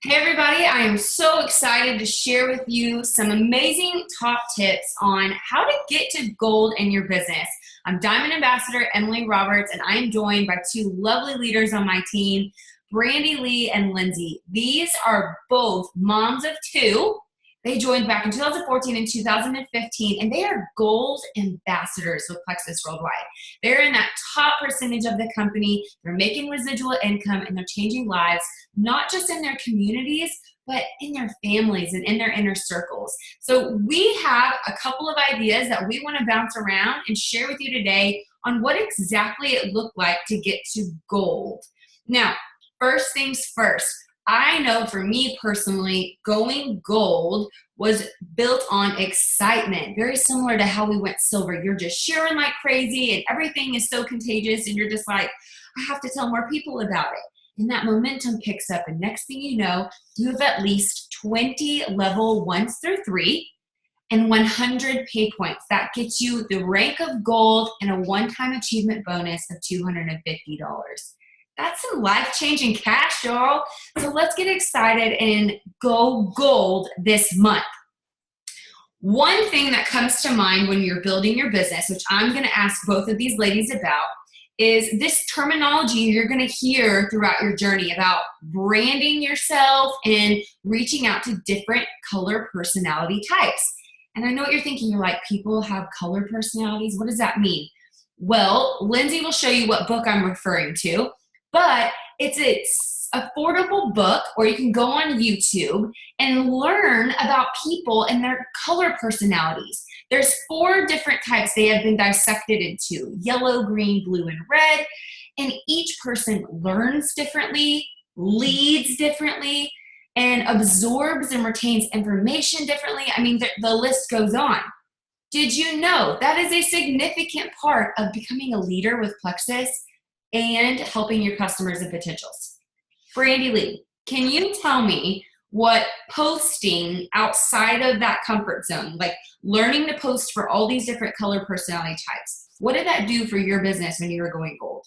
Hey everybody, I am so excited to share with you some amazing top tips on how to get to gold in your business. I'm Diamond Ambassador Emily Roberts, and I am joined by two lovely leaders on my team, Brandy Lee and Lindsay. These are both moms of two. They joined back in 2014 and 2015, and they are gold ambassadors with Plexus Worldwide. They're in that top percentage of the company. They're making residual income, and they're changing lives, not just in their communities, but in their families and in their inner circles. So we have a couple of ideas that we want to bounce around and share with you today on what exactly it looked like to get to gold. Now, first things first, I know for me personally, going gold was built on excitement, very similar to how we went silver. You're just sharing like crazy and everything is so contagious and you're just like, I have to tell more people about it. And that momentum picks up, and next thing you know, you have at least 20 level 1s through 3 and 100 pay points. That gets you the rank of gold and a one-time achievement bonus of $250. That's some life-changing cash, y'all. So let's get excited and go gold this month. One thing that comes to mind when you're building your business, which I'm going to ask both of these ladies about, is this terminology you're going to hear throughout your journey about branding yourself and reaching out to different color personality types. And I know what you're thinking. You're like, people have color personalities. What does that mean? Well, Lindsay will show you what book I'm referring to, but it's an affordable book, or you can go on YouTube and learn about people and their color personalities. There's 4 different types they have been dissected into: yellow, green, blue, and red. And each person learns differently, leads differently, and absorbs and retains information differently. I mean, the list goes on. Did you know that is a significant part of becoming a leader with Plexus and helping your customers and potentials? Brandy Lee, can you tell me what posting outside of that comfort zone, like learning to post for all these different color personality types, what did that do for your business when you were going gold?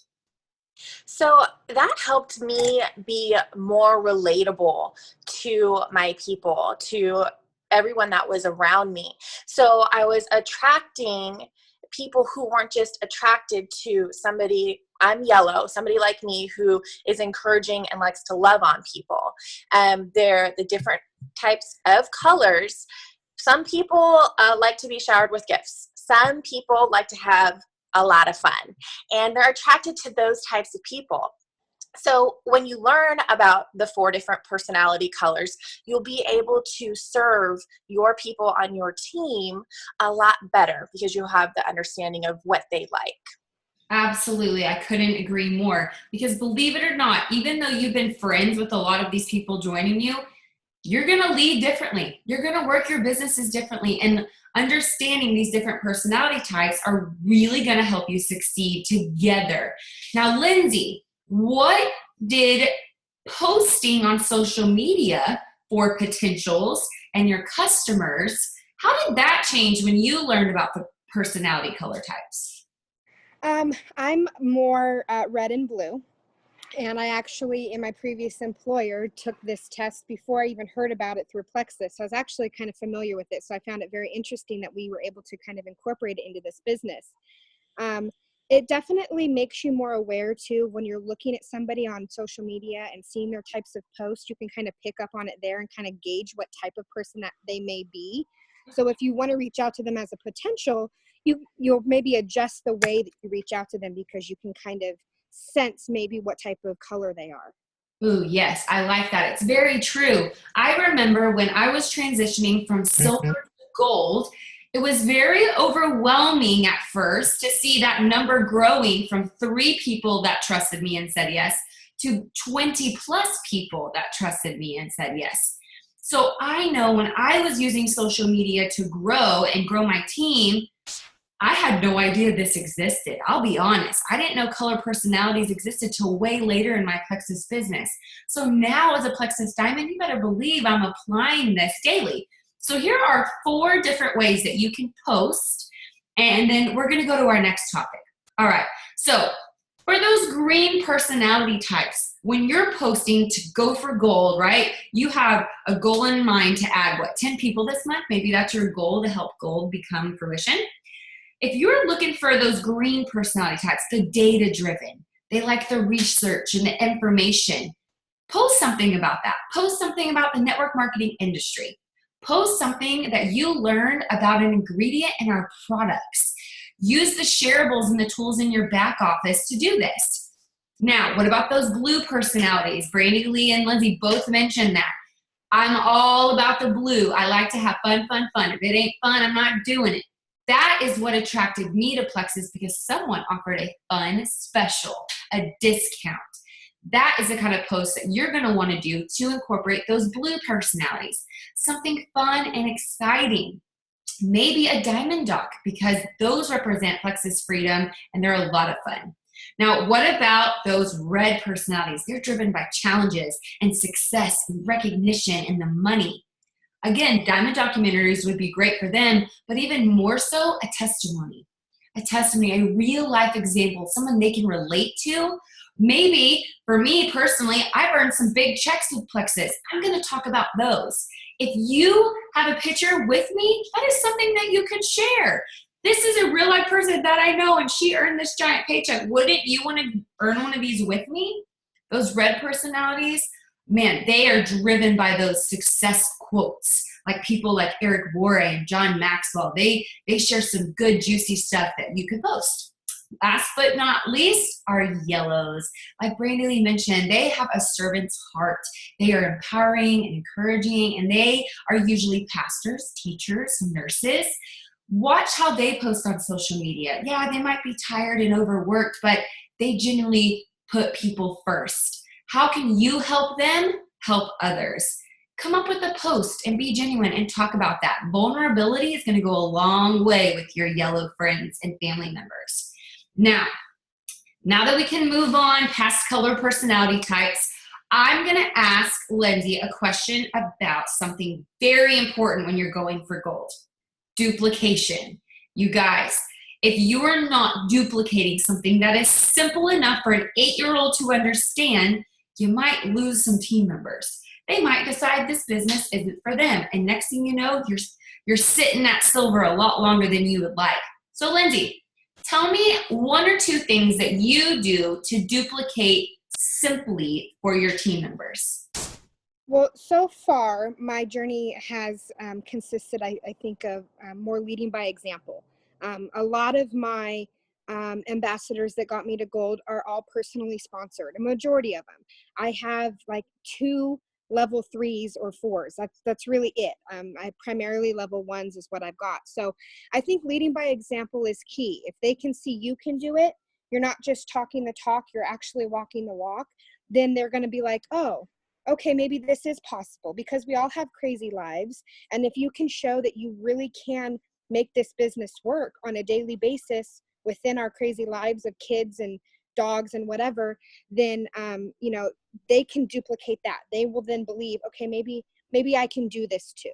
So that helped me be more relatable to my people, to everyone that was around me. So I was attracting people who weren't just attracted to somebody, I'm yellow, somebody like me who is encouraging and likes to love on people. They're the different types of colors. Some people like to be showered with gifts. Some people like to have a lot of fun, and they're attracted to those types of people. So when you learn about the 4 different personality colors, you'll be able to serve your people on your team a lot better because you'll have the understanding of what they like. Absolutely. I couldn't agree more, because believe it or not, even though you've been friends with a lot of these people joining you, you're going to lead differently. You're going to work your businesses differently, and understanding these different personality types are really going to help you succeed together. Now, Lindsay, what did posting on social media for potentials and your customers, how did that change when you learned about the personality color types? I'm more red and blue. And I actually, in my previous employer, took this test before I even heard about it through Plexus. So I was actually kind of familiar with it. So I found it very interesting that we were able to kind of incorporate it into this business. It definitely makes you more aware too, when you're looking at somebody on social media and seeing their types of posts, you can kind of pick up on it there and kind of gauge what type of person that they may be. So if you want to reach out to them as a potential, you'll maybe adjust the way that you reach out to them, because you can kind of sense maybe what type of color they are. Ooh, yes, I like that. It's very true. I remember when I was transitioning from silver to gold, it was very overwhelming at first to see that number growing from 3 people that trusted me and said yes to 20 plus people that trusted me and said yes. So I know when I was using social media to grow and grow my team, I had no idea this existed. I'll be honest. I didn't know color personalities existed till way later in my Plexus business. So now as a Plexus Diamond, you better believe I'm applying this daily. So here are 4 different ways that you can post, and then we're going to go to our next topic. All right. So For those green personality types, when you're posting to go for gold, right? You have a goal in mind to add 10 people this month? Maybe that's your goal to help gold become fruition. If you're looking for those green personality types, the data driven, they like the research and the information, post something about that. Post something about the network marketing industry. Post something that you learned about an ingredient in our products. Use the shareables and the tools in your back office to do this. Now, what about those blue personalities? Brandy Lee and Lindsay both mentioned that. I'm all about the blue. I like to have fun, fun, fun. If it ain't fun, I'm not doing it. That is what attracted me to Plexus, because someone offered a fun special, a discount. That is the kind of post that you're going to want to do to incorporate those blue personalities. Something fun and exciting. Maybe a diamond dock, because those represent Plexus freedom and they're a lot of fun. Now, what about those red personalities? They're driven by challenges and success and recognition and the money. Again, diamond documentaries would be great for them, but even more so, a testimony, a real life example, someone they can relate to. Maybe for me personally, I've earned some big checks with Plexus. I'm going to talk about those. If you have a picture with me, that is something that you could share. This is a real life person that I know, and she earned this giant paycheck. Wouldn't you want to earn one of these with me? Those red personalities, man, they are driven by those success quotes, like people like Eric Worre and John Maxwell. They share some good, juicy stuff that you could post. Last but not least are yellows. Like Brandy Lee mentioned, they have a servant's heart. They are empowering and encouraging, and they are usually pastors, teachers, nurses. Watch how they post on social media. Yeah, they might be tired and overworked, but they genuinely put people first. How can you help them help others? Come up with a post and be genuine and talk about that. Vulnerability is going to go a long way with your yellow friends and family members. Now that we can move on past color personality types, I'm going to ask Lindsay a question about something very important when you're going for gold. Duplication. You guys, if you are not duplicating something that is simple enough for an 8-year-old to understand, you might lose some team members. They might decide this business isn't for them. And next thing you know, you're sitting at silver a lot longer than you would like. So Lindsay, tell me 1 or 2 things that you do to duplicate simply for your team members. Well, so far, my journey has consisted, I think, of more leading by example. A lot of my ambassadors that got me to gold are all personally sponsored, a majority of them. I have like 2 level 3s or 4s. That's really it. I primarily level 1s is what I've got. So I think leading by example is key. If they can see you can do it, you're not just talking the talk, you're actually walking the walk, then they're going to be like, oh, okay, maybe this is possible, because we all have crazy lives. And if you can show that you really can make this business work on a daily basis within our crazy lives of kids and dogs and whatever, then, they can duplicate that. They will then believe, okay, maybe I can do this too.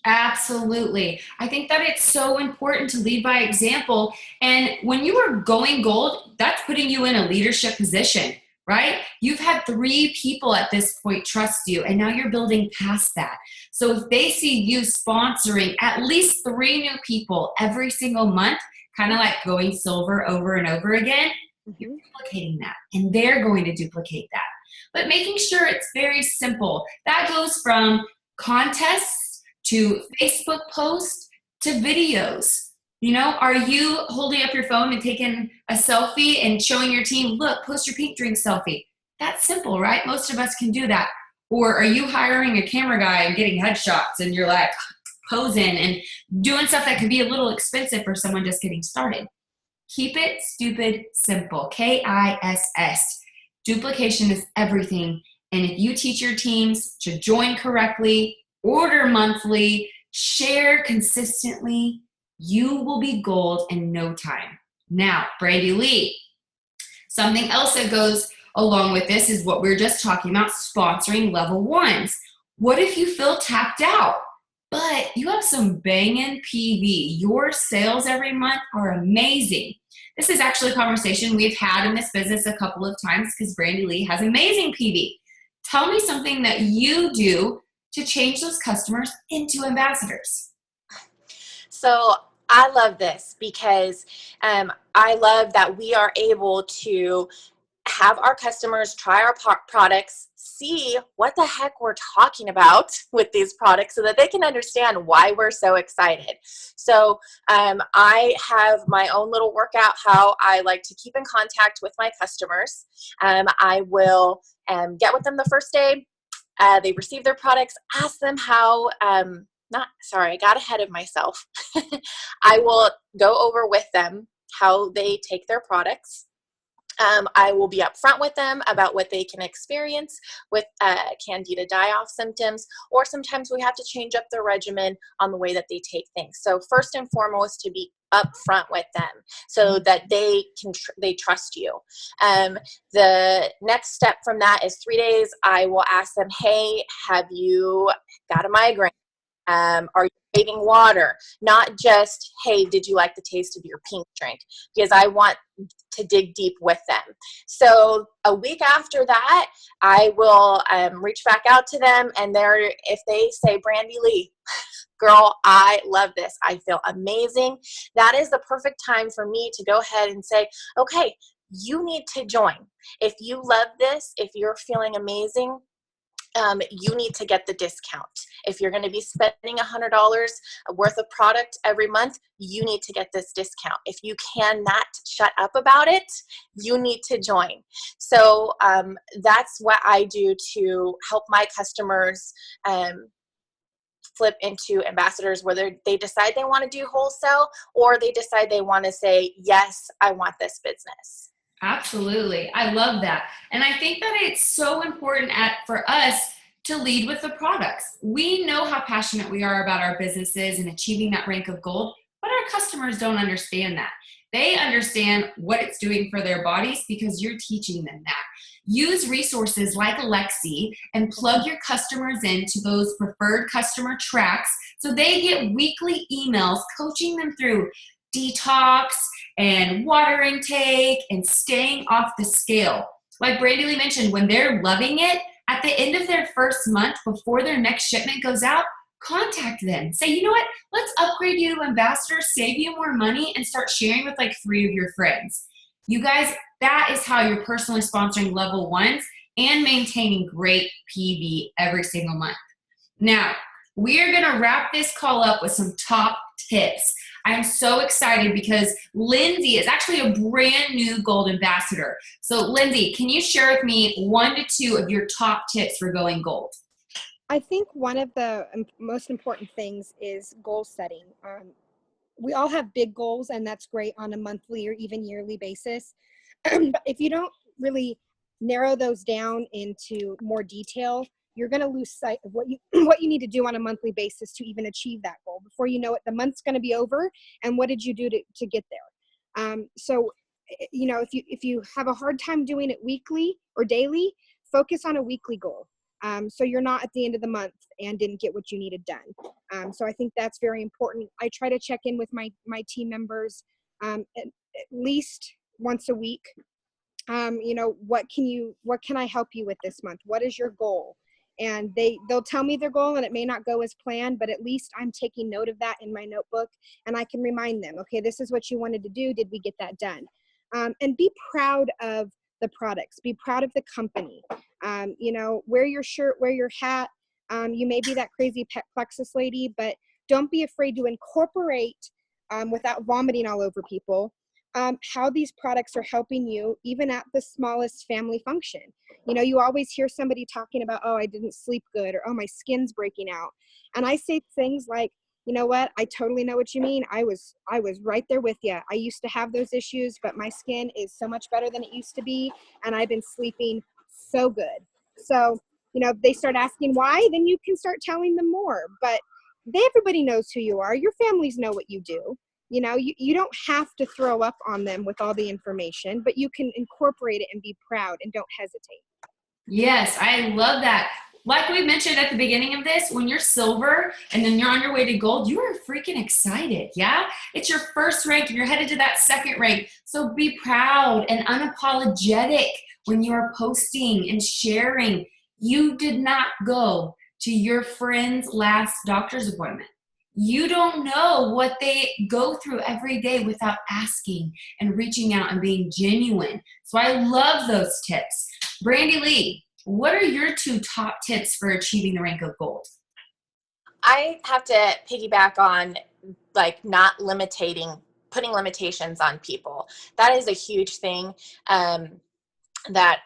Absolutely. I think that it's so important to lead by example. And when you are going gold, that's putting you in a leadership position, right? You've had 3 people at this point trust you, and now you're building past that. So if they see you sponsoring at least 3 new people every single month, kind of like going silver over and over again, you're duplicating that, and they're going to duplicate that. But making sure it's very simple. That goes from contests to Facebook posts to videos. Are you holding up your phone and taking a selfie and showing your team, look, post your pink drink selfie? That's simple, right? Most of us can do that. Or are you hiring a camera guy and getting headshots and you're like posing and doing stuff that could be a little expensive for someone just getting started? Keep it stupid simple. KISS. Duplication is everything. And if you teach your teams to join correctly, order monthly, share consistently, you will be gold in no time. Now, Brandy Lee, something else that goes along with this is what we were just talking about, sponsoring level 1s. What if you feel tapped out, but you have some banging PV? Your sales every month are amazing. This is actually a conversation we've had in this business a couple of times because Brandy Lee has amazing PV. Tell me something that you do to change those customers into ambassadors. So I love this because I love that we are able to have our customers try our products, see what the heck we're talking about with these products so that they can understand why we're so excited. So I have my own little workout how I like to keep in contact with my customers. I will get with them the first day. They receive their products, ask them how, I got ahead of myself. I will go over with them how they take their products. I will be upfront with them about what they can experience with candida die-off symptoms, or sometimes we have to change up the regimen on the way that they take things. So first and foremost, to be upfront with them so that they trust you. The next step from that is 3 days. I will ask them, hey, have you got a migraine? Are you craving water? Not just, hey, did you like the taste of your pink drink? Because I want to dig deep with them. So a week after that, I will reach back out to them, and if they say, Brandy Lee, girl, I love this. I feel amazing. That is the perfect time for me to go ahead and say, okay, you need to join. If you love this, if you're feeling amazing, you need to get the discount. If you're going to be spending $100 worth of product every month, you need to get this discount. If you cannot shut up about it, you need to join. So that's what I do to help my customers flip into ambassadors, whether they decide they want to do wholesale or they decide they want to say, yes, I want this business. Absolutely. I love that. And I think that it's so important for us to lead with the products. We know how passionate we are about our businesses and achieving that rank of gold, but our customers don't understand that. They understand what it's doing for their bodies because you're teaching them that. Use resources like Lexi and plug your customers into those preferred customer tracks so they get weekly emails coaching them through detox and water intake and staying off the scale. Like Brandy Lee mentioned, when they're loving it, at the end of their first month, before their next shipment goes out, contact them. Say, you know what? Let's upgrade you to ambassador, save you more money, and start sharing with like 3 of your friends. You guys, that is how you're personally sponsoring level ones and maintaining great PV every single month. Now, we are going to wrap this call up with some top tips. I'm so excited because Lindsay is actually a brand new gold ambassador. So Lindsay, can you share with me 1 to 2 of your top tips for going gold? I think one of the most important things is goal setting. We all have big goals, and that's great on a monthly or even yearly basis. But if you don't really narrow those down into more detail, you're going to lose sight of what you need to do on a monthly basis to even achieve that goal. Before you know it, the month's going to be over, and what did you do to get there? So, you know, if you have a hard time doing it weekly or daily, focus on a weekly goal. So you're not at the end of the month and didn't get what you needed done. So I think that's very important. I try to check in with my team members at least once a week. You know, what can I help you with this month? What is your goal? And they'll tell me their goal, and it may not go as planned, but at least I'm taking note of that in my notebook, and I can remind them, okay, this is what you wanted to do. Did we get that done? And be proud of the products. Be proud of the company. You know, wear your shirt, wear your hat. You may be that crazy Plexus lady, but don't be afraid to incorporate, without vomiting all over people, how these products are helping you, even at the smallest family function. You know, you always hear somebody talking about, oh, I didn't sleep good, or oh, my skin's breaking out. And I say things like, you know what, I totally know what you mean. I was right there with you. I used to have those issues, but my skin is so much better than it used to be, and I've been sleeping so good. So, you know, if they start asking why, then you can start telling them more. But everybody knows who you are. Your families know what you do. You know, you don't have to throw up on them with all the information, but you can incorporate it and be proud, and don't hesitate. Yes, I love that. Like we mentioned at the beginning of this, when you're silver and then you're on your way to gold, you are freaking excited, yeah? It's your first rank and you're headed to that second rank. So be proud and unapologetic when you are posting and sharing. You did not go to your friend's last doctor's appointment. You don't know what they go through every day without asking and reaching out and being genuine. So I love those tips. Brandy Lee, what are your 2 top tips for achieving the rank of gold? I have to piggyback on like not putting limitations on people. That is a huge thing. That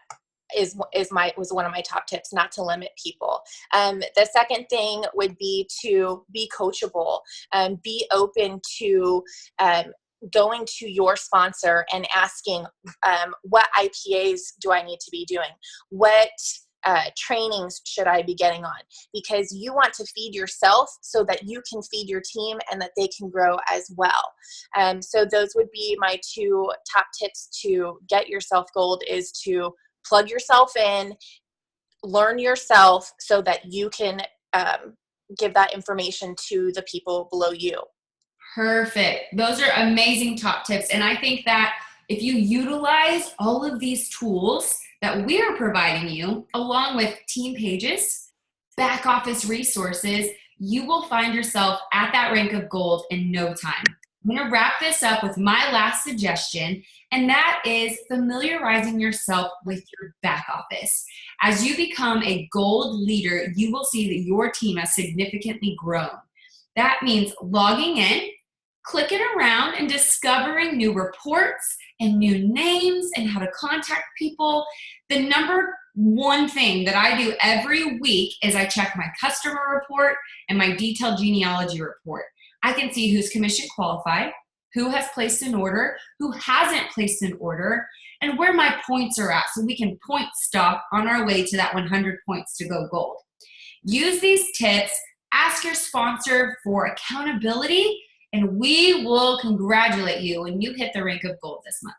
was one of my top tips, not to limit people. The second thing would be to be coachable, be open to going to your sponsor and asking what IPAs do I need to be doing? What trainings should I be getting on? Because you want to feed yourself so that you can feed your team and that they can grow as well. So those would be my 2 top tips to get yourself gold, is to plug yourself in, learn yourself so that you can give that information to the people below you. Perfect. Those are amazing top tips. And I think that if you utilize all of these tools that we are providing you, along with team pages, back office resources, you will find yourself at that rank of gold in no time. I'm going to wrap this up with my last suggestion, and that is familiarizing yourself with your back office. As you become a gold leader, you will see that your team has significantly grown. That means logging in, clicking around, and discovering new reports and new names and how to contact people. The number one thing that I do every week is I check my customer report and my detailed genealogy report. I can see who's commission qualified, who has placed an order, who hasn't placed an order, and where my points are at so we can point stop on our way to that 100 points to go gold. Use these tips, ask your sponsor for accountability, and we will congratulate you when you hit the rank of gold this month.